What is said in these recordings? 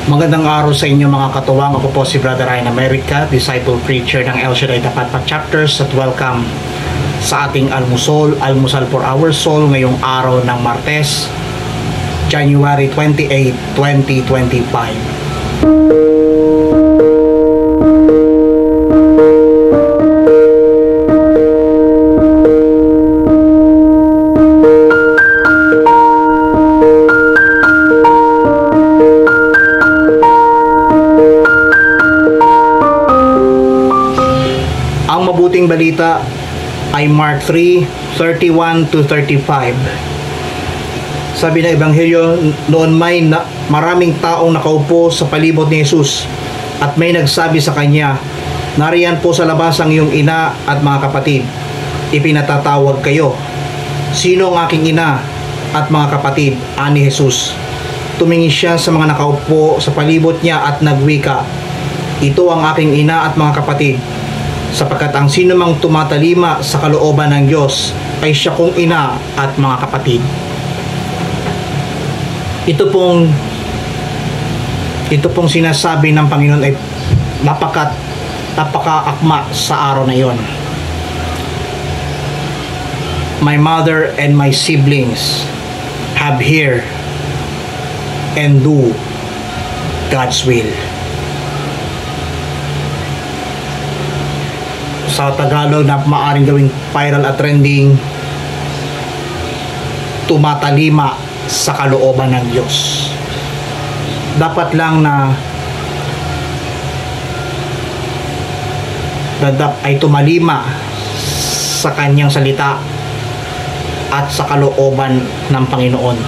Magandang araw sa inyo mga katuwang. Ako po si Brother Ryan America, Disciple Preacher ng El Shaddai Tapat Chapters, at welcome sa ating Almusal for Our Soul ngayong araw ng Martes, January 28, 2025. Ang mabuting balita ay Mark 3:31 to 35. Sabi ng Ebanghelyo, noon maraming taong nakaupo sa palibot ni Jesus at may nagsabi sa kanya, "Nariyan po sa labas ang iyong ina at mga kapatid. Ipinatatawag kayo." "Sino ang aking ina at mga kapatid?" ani Jesus. Tumingin siya sa mga nakaupo sa palibot niya at nagwika, "Ito ang aking ina at mga kapatid. Sapagkat ang sino mang tumatalima sa kalooban ng Diyos ay siya kong ina at mga kapatid." Ito pong sinasabi ng Panginoon ay napaka-akma sa araw na iyon. My mother and my siblings have here and do God's will. Sa Tagalog na maaring gawing viral at trending, tumatalima sa kalooban ng Diyos. Dapat lang na ay tumalima sa kanyang salita at sa kalooban ng Panginoon.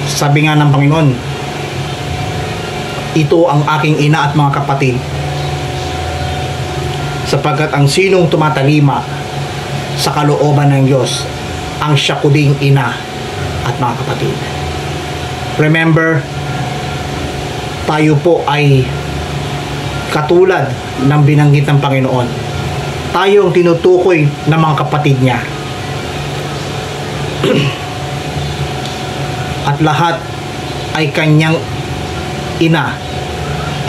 Sabi nga ng Panginoon, "Ito ang aking ina at mga kapatid, sapagkat ang sinong tumatalima sa kalooban ng Diyos, ang siya ko ding ina at mga kapatid." Remember, tayo po ay katulad ng binanggit ng Panginoon. Tayo ang tinutukoy ng mga kapatid niya. At lahat ay kanyang ina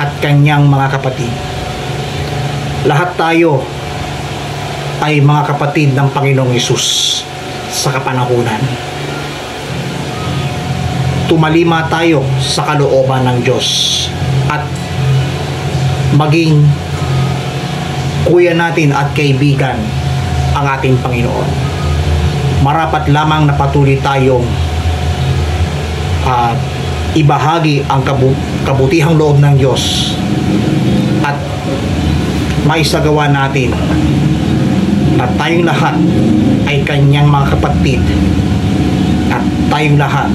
at kanyang mga kapatid. Lahat tayo ay mga kapatid ng Panginoong Hesus sa kapanahunan. Tumalima tayo sa kalooban ng Diyos at maging kuya natin at kaibigan ang ating Panginoon. Marapat lamang na patuloy tayong ibahagi ang kabutihang loob ng Diyos at maisagawa natin at tayong lahat ay kanyang mga kapatid at tayong lahat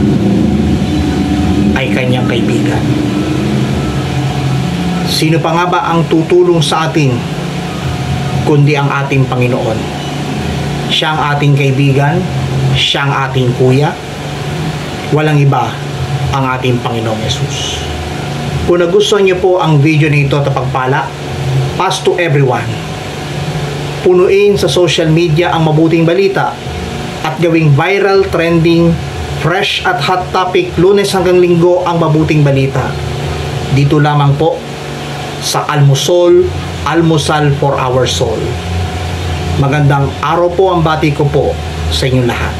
ay kanyang kaibigan. Sino pa nga ba ang tutulong sa atin kundi ang ating Panginoon? Siya ang ating kaibigan, siya ang ating kuya, walang iba ang ating Panginoong Hesus. Kung nagustuhan niyo po ang video nito at pagpala, pass to everyone. Punuin sa social media ang mabuting balita at gawing viral, trending, fresh at hot topic Lunes hanggang Linggo ang mabuting balita. Dito lamang po sa Almusal for Our Soul. Magandang araw po ang bati ko po sa inyong lahat.